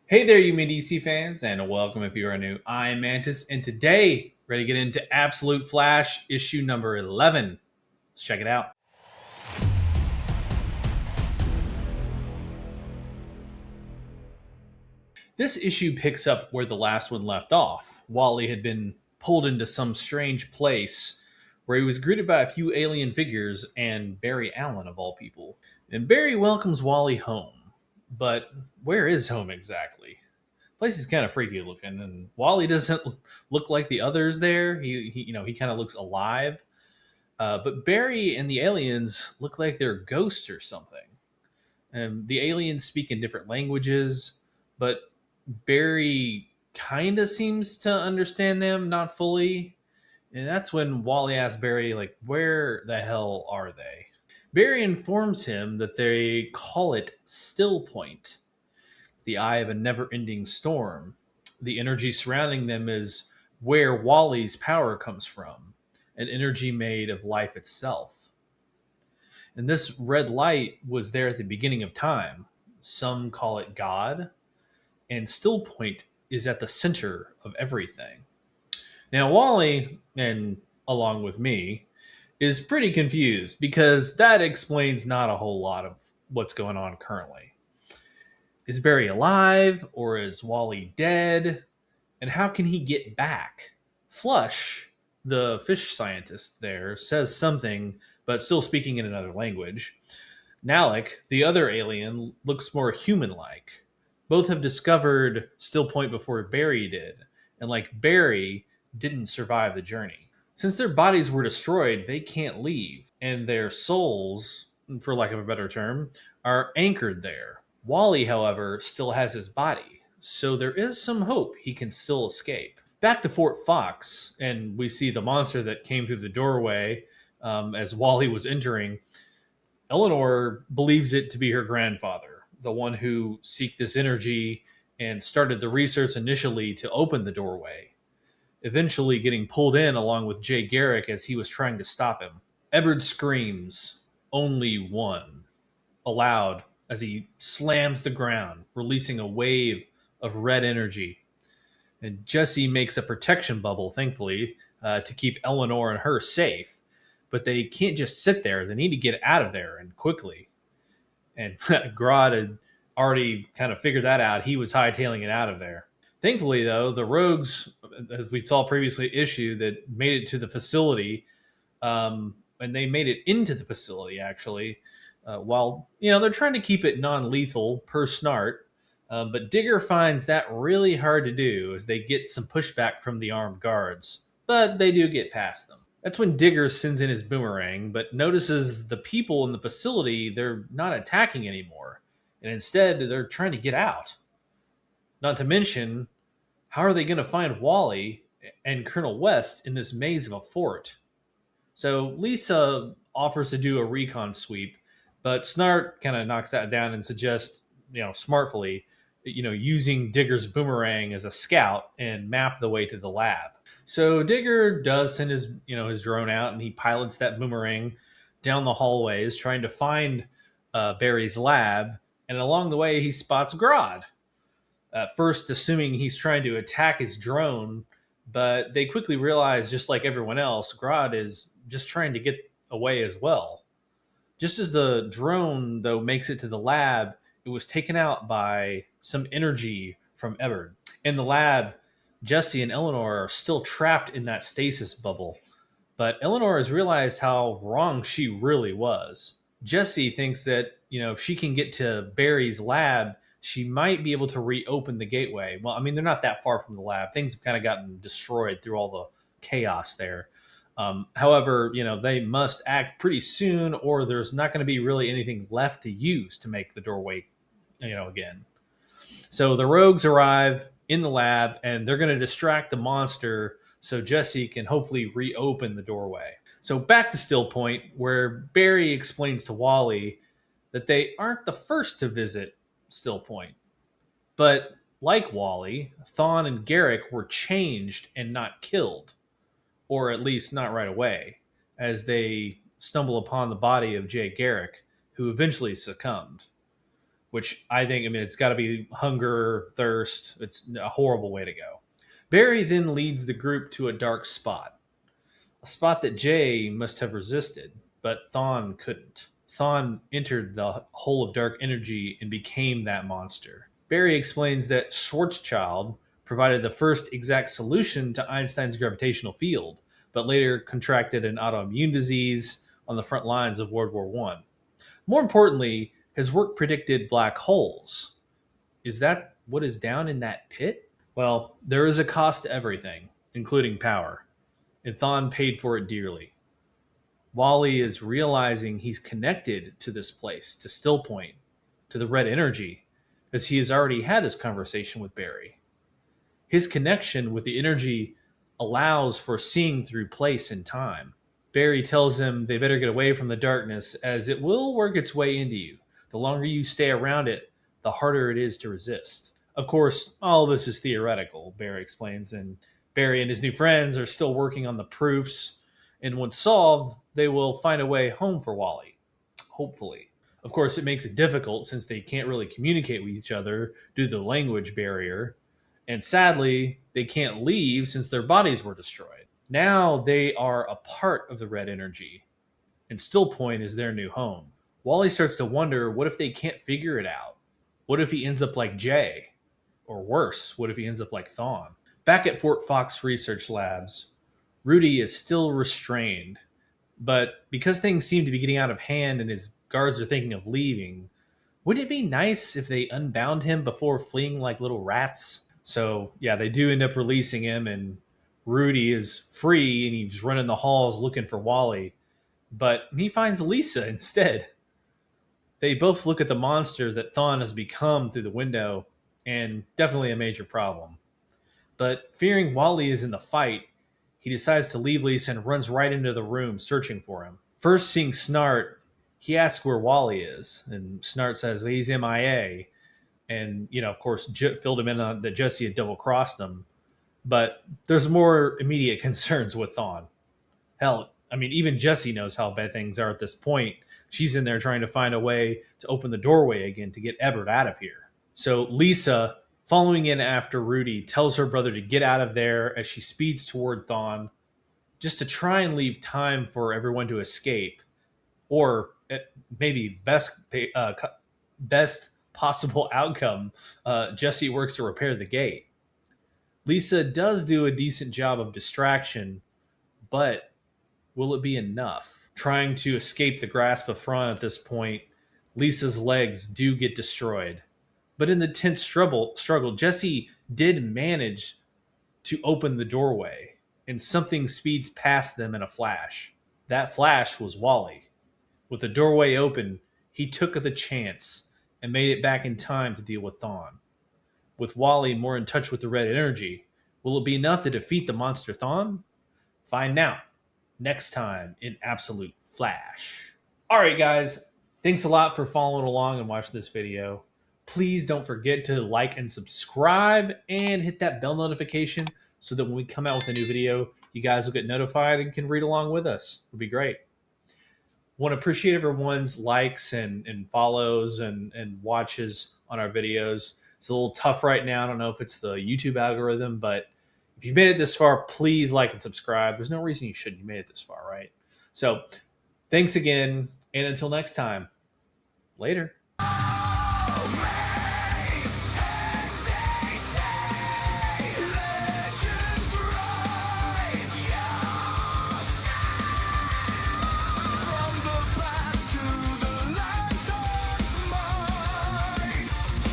Hey there, you DC fans, and welcome if you are new. I'm Mantis, and today, ready to get into Absolute Flash issue number 11. Let's check it out. This issue picks up where the last one left off. Wally had been pulled into some strange place where he was greeted by a few alien figures and Barry Allen, of all people. And Barry welcomes Wally home. But where is home exactly? Place is kind of freaky looking, and Wally doesn't look like the others there. He kind of looks alive. But Barry and the aliens look like they're ghosts or something. And the aliens speak in different languages, but Barry kind of seems to understand them, not fully. And that's when Wally asks Barry, like, where the hell are they? Barry informs him that they call it Still Point. It's the eye of a never ending storm. The energy surrounding them is where Wally's power comes from, an energy made of life itself. And this red light was there at the beginning of time. Some call it God, and Still Point is at the center of everything. Now, Wally, and along with me, is pretty confused because that explains not a whole lot of what's going on currently. Is Barry alive or is Wally dead? And how can he get back? Flush, the fish scientist there, says something, but still speaking in another language. Nalek, the other alien, looks more human like. Both have discovered Still Point before Barry did, and like Barry, didn't survive the journey. Since their bodies were destroyed, they can't leave, and their souls, for lack of a better term, are anchored there. Wally, however, still has his body, so there is some hope he can still escape. Back to Fort Fox, and we see the monster that came through the doorway as Wally was entering. Eleanor believes it to be her grandfather, the one who seeked this energy and started the research initially to open the doorway, eventually getting pulled in along with Jay Garrick as he was trying to stop him. Eobard screams, "Only one," aloud as he slams the ground, releasing a wave of red energy. And Jesse makes a protection bubble, thankfully, to keep Eleanor and her safe. But they can't just sit there. They need to get out of there and quickly. And Grodd had already kind of figured that out. He was hightailing it out of there. Thankfully, though, the rogues, as we saw previously issued, that made it to the facility, and they made it into the facility, actually, while, they're trying to keep it non-lethal per Snart, but Digger finds that really hard to do as they get some pushback from the armed guards. But they do get past them. That's when Digger sends in his boomerang, but notices the people in the facility, they're not attacking anymore. And instead, they're trying to get out. Not to mention, how are they going to find Wally and Colonel West in this maze of a fort? So Lisa offers to do a recon sweep, but Snart kind of knocks that down and suggests, smartfully, using Digger's boomerang as a scout and map the way to the lab. So Digger does send his drone out, and he pilots that boomerang down the hallways, trying to find Barry's lab. And along the way, he spots Grodd. At first, assuming he's trying to attack his drone, but they quickly realize, just like everyone else, Grodd is just trying to get away as well. Just as the drone, though, makes it to the lab, it was taken out by some energy from Eobard. In the lab, Jesse and Eleanor are still trapped in that stasis bubble, but Eleanor has realized how wrong she really was. Jesse thinks that, if she can get to Barry's lab, she might be able to reopen the gateway. Well, I mean, they're not that far from the lab. Things have kind of gotten destroyed through all the chaos there. However, they must act pretty soon, or there's not going to be really anything left to use to make the doorway, again. So the rogues arrive in the lab, and they're going to distract the monster so Jesse can hopefully reopen the doorway. So back to Still Point, where Barry explains to Wally that they aren't the first to visit Still Point. But like Wally, Thawne and Garrick were changed and not killed, or at least not right away, as they stumble upon the body of Jay Garrick, who eventually succumbed. which I think, I mean, it's got to be hunger, thirst. It's a horrible way to go. Barry then leads the group to a dark spot, a spot that Jay must have resisted, but Thawne couldn't. Thawne entered the hole of dark energy and became that monster. Barry explains that Schwarzschild provided the first exact solution to Einstein's gravitational field, but later contracted an autoimmune disease on the front lines of World War One. More importantly, his work predicted black holes. Is that what is down in that pit? Well, there is a cost to everything, including power, and Thawne paid for it dearly. Wally is realizing he's connected to this place, to Still Point, to the red energy, as he has already had this conversation with Barry. His connection with the energy allows for seeing through place and time. Barry tells him they better get away from the darkness, as it will work its way into you. The longer you stay around it, the harder it is to resist. Of course, all this is theoretical, Barry explains, and Barry and his new friends are still working on the proofs, and once solved, they will find a way home for Wally. Hopefully. Of course, it makes it difficult since they can't really communicate with each other due to the language barrier, and sadly, they can't leave since their bodies were destroyed. Now they are a part of the red energy, and Still Point is their new home. Wally starts to wonder, what if they can't figure it out? What if he ends up like Jay? Or worse, what if he ends up like Thawne? Back at Fort Fox Research Labs, Rudy is still restrained, but because things seem to be getting out of hand and his guards are thinking of leaving, wouldn't it be nice if they unbound him before fleeing like little rats? So, yeah, they do end up releasing him, and Rudy is free and he's running the halls looking for Wally, but he finds Lisa instead. They both look at the monster that Thawne has become through the window, and definitely a major problem. But fearing Wally is in the fight, he decides to leave Lisa and runs right into the room searching for him. First seeing Snart, he asks where Wally is, and Snart says he's MIA. And, of course, filled him in on that Jesse had double-crossed him. But there's more immediate concerns with Thawne. Hell, I mean, even Jesse knows how bad things are at this point. She's in there trying to find a way to open the doorway again to get Eobard out of here. So Lisa, following in after Rudy, tells her brother to get out of there as she speeds toward Thawne, just to try and leave time for everyone to escape, or maybe best possible outcome. Jesse works to repair the gate. Lisa does do a decent job of distraction, but will it be enough? Trying to escape the grasp of Thawne at this point, Lisa's legs do get destroyed. But in the tense struggle, Jesse did manage to open the doorway, and something speeds past them in a flash. That flash was Wally. With the doorway open, he took the chance and made it back in time to deal with Thawne. With Wally more in touch with the red energy, will it be enough to defeat the monster Thawne? Find out next time in Absolute Flash. All right, guys. Thanks a lot for following along and watching this video. Please don't forget to like and subscribe and hit that bell notification so that when we come out with a new video, you guys will get notified and can read along with us. It would be great. Want to appreciate everyone's likes and follows and watches on our videos. It's a little tough right now. I don't know if it's the YouTube algorithm, but if you've made it this far, please like and subscribe. There's no reason you shouldn't. You made it this far, right? So thanks again, and until next time, later.